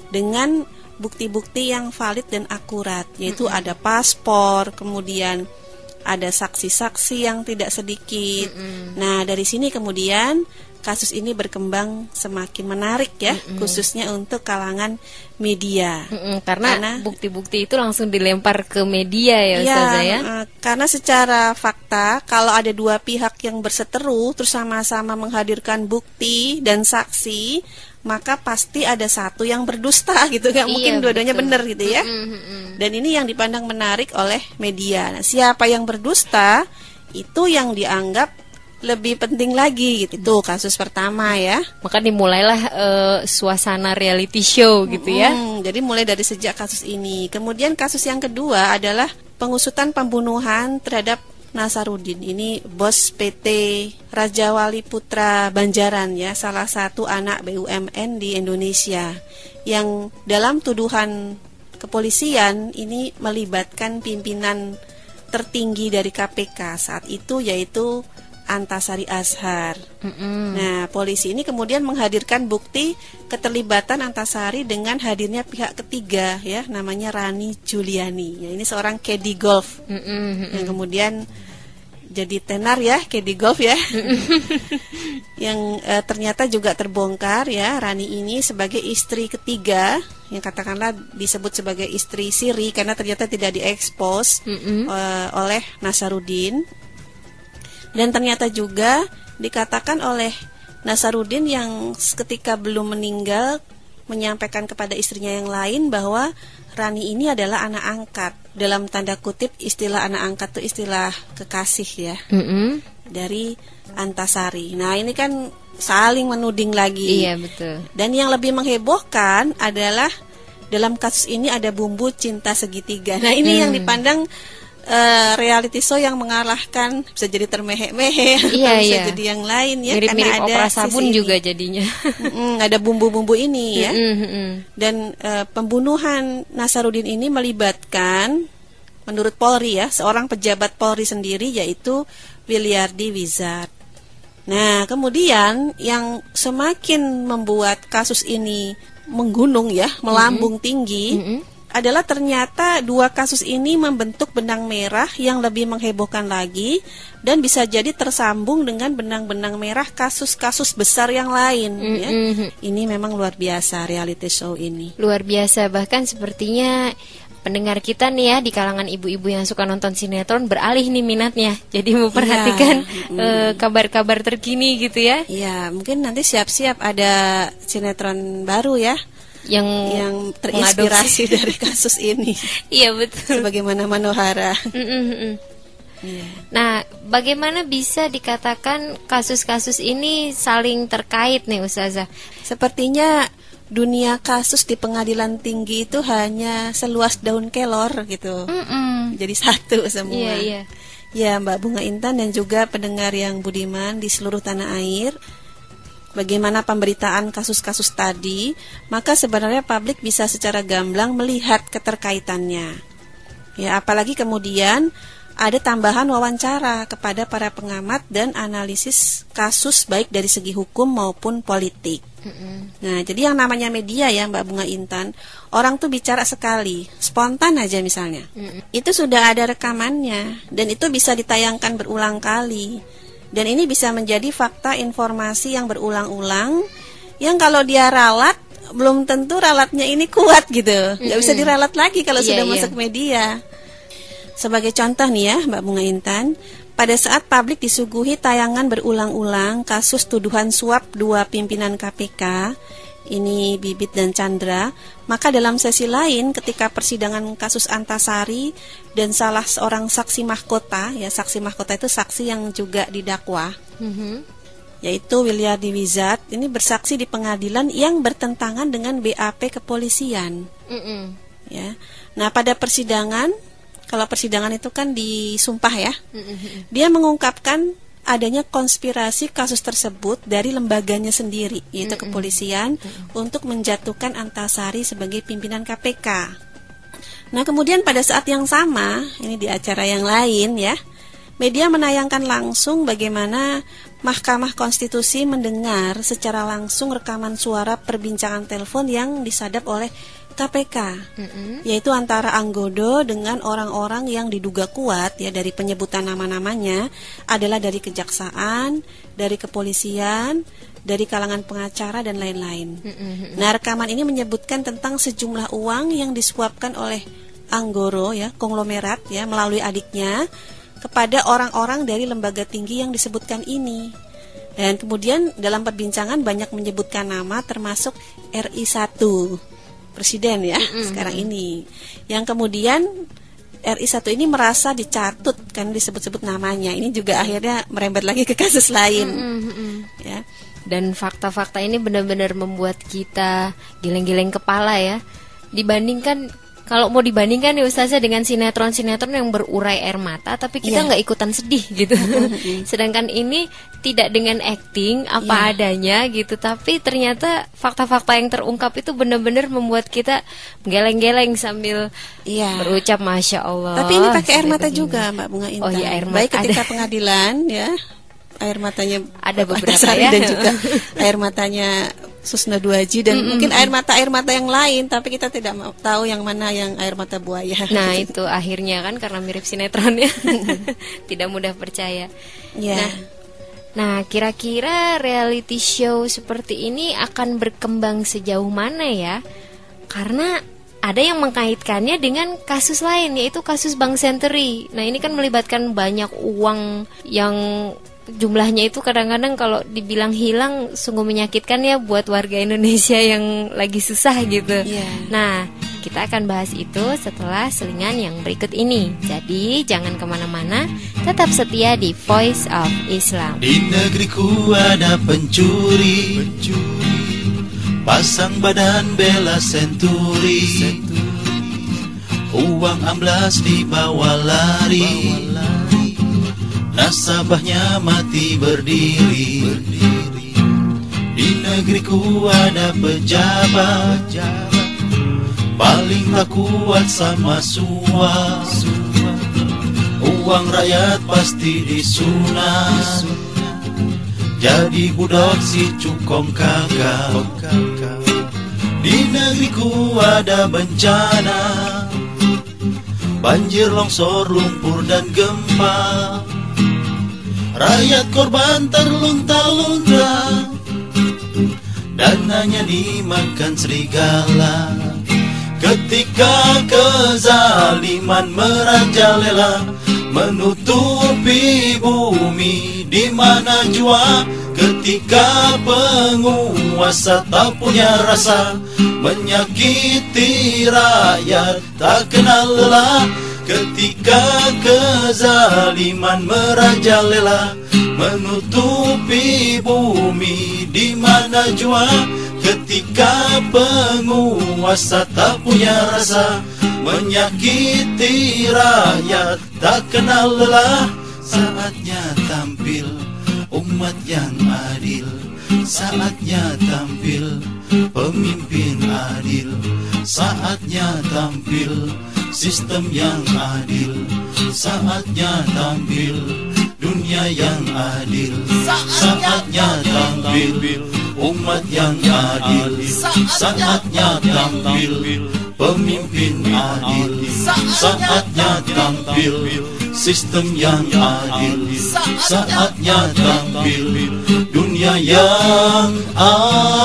dengan bukti-bukti yang valid dan akurat, yaitu ada paspor, kemudian ada saksi-saksi yang tidak sedikit. Nah, dari sini kemudian kasus ini berkembang semakin menarik ya, khususnya untuk kalangan media. Karena bukti-bukti itu langsung dilempar ke media ya Ustazah ya. Karena secara fakta kalau ada dua pihak yang berseteru terus sama-sama menghadirkan bukti dan saksi, maka pasti ada satu yang berdusta gitu, nggak mungkin dua-duanya benar gitu ya. Dan ini yang dipandang menarik oleh media. Nah, siapa yang berdusta itu yang dianggap lebih penting lagi gitu. Itu kasus pertama ya. Maka dimulailah suasana reality show gitu ya. Jadi mulai dari sejak kasus ini. Kemudian kasus yang kedua adalah pengusutan pembunuhan terhadap Nasaruddin. Ini bos PT Raja Wali Putra Banjaran ya, salah satu anak BUMN di Indonesia, yang dalam tuduhan kepolisian ini melibatkan pimpinan tertinggi dari KPK saat itu, yaitu Antasari Azhar. Nah, polisi ini kemudian menghadirkan bukti keterlibatan Antasari dengan hadirnya pihak ketiga ya, namanya Rani Juliani. Ya, ini seorang caddy golf yang kemudian jadi tenar ya, caddy golf ya. Yang ternyata juga terbongkar ya, Rani ini sebagai istri ketiga, yang katakanlah disebut sebagai istri siri karena ternyata tidak diekspos oleh Nasaruddin. Dan ternyata juga dikatakan oleh Nasaruddin yang ketika belum meninggal menyampaikan kepada istrinya yang lain bahwa Rani ini adalah anak angkat. Dalam tanda kutip, istilah anak angkat itu istilah kekasih ya, dari Antasari. Nah, ini kan saling menuding lagi. Iya, betul. Dan yang lebih menghebohkan adalah dalam kasus ini ada bumbu cinta segitiga. Nah, ini yang dipandang reality show yang mengalahkan, bisa jadi termehek-mehek, bisa jadi yang lain ya. Mirip-mirip karena ada opera sabun juga jadinya. Ada bumbu-bumbu ini ya. Dan pembunuhan Nasaruddin ini melibatkan, menurut Polri ya, seorang pejabat Polri sendiri, yaitu Williardi Wizard. Nah, kemudian yang semakin membuat kasus ini menggunung ya, melambung tinggi, adalah ternyata dua kasus ini membentuk benang merah yang lebih menghebohkan lagi dan bisa jadi tersambung dengan benang-benang merah kasus-kasus besar yang lain ya. Ini memang luar biasa reality show ini. Luar biasa, bahkan sepertinya pendengar kita nih ya di kalangan ibu-ibu yang suka nonton sinetron beralih nih minatnya. Jadi memperhatikan kabar-kabar terkini gitu ya. Iya, mungkin nanti siap-siap ada sinetron baru ya, yang terinspirasi dari kasus ini. Iya, betul. Sebagaimana Manohara. Nah, bagaimana bisa dikatakan kasus-kasus ini saling terkait nih Ustazah? Sepertinya dunia kasus di pengadilan tinggi itu hanya seluas daun kelor gitu. Jadi satu semua. Iya. Ya, Mbak Bunga Intan dan juga pendengar yang budiman di seluruh tanah air, bagaimana pemberitaan kasus-kasus tadi, maka sebenarnya publik bisa secara gamblang melihat keterkaitannya. Ya, apalagi kemudian ada tambahan wawancara kepada para pengamat dan analisis kasus baik dari segi hukum maupun politik. Nah, jadi yang namanya media ya Mbak Bunga Intan, orang tuh bicara sekali, spontan aja misalnya. Itu sudah ada rekamannya dan itu bisa ditayangkan berulang kali. Dan ini bisa menjadi fakta informasi yang berulang-ulang, yang kalau dia ralat, belum tentu ralatnya ini kuat gitu. Nggak bisa diralat lagi kalau sudah masuk media. Sebagai contoh nih ya Mbak Bunga Intan, pada saat publik disuguhi tayangan berulang-ulang kasus tuduhan suap dua pimpinan KPK, ini Bibit dan Chandra, maka dalam sesi lain ketika persidangan kasus Antasari dan salah seorang saksi mahkota, ya saksi mahkota itu saksi yang juga didakwa, yaitu Williardi Wizard, ini bersaksi di pengadilan yang bertentangan dengan BAP kepolisian. Ya, nah pada persidangan, kalau persidangan itu kan disumpah ya, dia mengungkapkan adanya konspirasi kasus tersebut dari lembaganya sendiri, yaitu kepolisian, untuk menjatuhkan Antasari sebagai pimpinan KPK. Nah, kemudian pada saat yang sama, ini di acara yang lain ya, media menayangkan langsung bagaimana Mahkamah Konstitusi mendengar secara langsung rekaman suara perbincangan telepon yang disadap oleh KPK, yaitu antara Anggodo dengan orang-orang yang diduga kuat ya dari penyebutan nama-namanya adalah dari kejaksaan, dari kepolisian, dari kalangan pengacara dan lain-lain. Nah, rekaman ini menyebutkan tentang sejumlah uang yang disuapkan oleh Anggoro ya, konglomerat ya melalui adiknya kepada orang-orang dari lembaga tinggi yang disebutkan ini. Dan kemudian dalam perbincangan banyak menyebutkan nama termasuk RI1 Presiden ya sekarang ini. Yang kemudian RI1 ini merasa dicatut kan disebut-sebut namanya. Ini juga akhirnya merembet lagi ke kasus lain. Ya. Dan fakta-fakta ini benar-benar membuat kita geleng-geleng kepala ya. Dibandingkan, kalau mau dibandingkan nih Ustazah dengan sinetron-sinetron yang berurai air mata, tapi kita nggak ikutan sedih gitu. Sedangkan ini tidak dengan acting apa adanya gitu, tapi ternyata fakta-fakta yang terungkap itu benar-benar membuat kita geleng-geleng sambil berucap Masya Allah. Tapi ini pakai air mata juga Mbak Bunga Intan. Oh iya, air mata. Baik ketika pengadilan ya, air matanya ada beberapa ya. Dan juga air matanya Susna Duaji dan mungkin air mata yang lain, tapi kita tidak tahu yang mana yang air mata buaya. Nah itu akhirnya kan karena mirip sinetron ya. Tidak mudah percaya. Nah kira-kira reality show seperti ini akan berkembang sejauh mana ya? Karena ada yang mengkaitkannya dengan kasus lain, yaitu kasus Bank Senturi. Nah ini kan melibatkan banyak uang yang jumlahnya itu kadang-kadang kalau dibilang hilang sungguh menyakitkan ya buat warga Indonesia yang lagi susah gitu. Nah, kita akan bahas itu setelah selingan yang berikut ini. Jadi jangan kemana-mana, tetap setia di Voice of Islam. Di negeriku ada pencuri, pasang badan bela senturi, uang amblas dibawa lari, nasabahnya mati berdiri. Di negeriku ada pejabat, paling tak kuat sama suap. Uang rakyat pasti disunat, jadi budak si cukong kakak. Di negeriku ada bencana, banjir, longsor, lumpur dan gempa. Rakyat korban terlunta-lunta, dananya dimakan serigala. Ketika kezaliman merajalela, menutupi bumi di mana jua. Ketika penguasa tak punya rasa, menyakiti rakyat tak kenal lelah. Ketika kezaliman merajalela, menutupi bumi di mana jua. Ketika penguasa tak punya rasa, menyakiti rakyat tak kenal lelah. Saatnya tampil umat yang adil, saatnya tampil pemimpin adil, saatnya tampil sistem yang adil, saatnya tampil dunia yang adil, saatnya tampil umat yang adil, saatnya tampil pemimpin adil, saatnya tampil sistem yang adil, saatnya tampil dunia yang adil.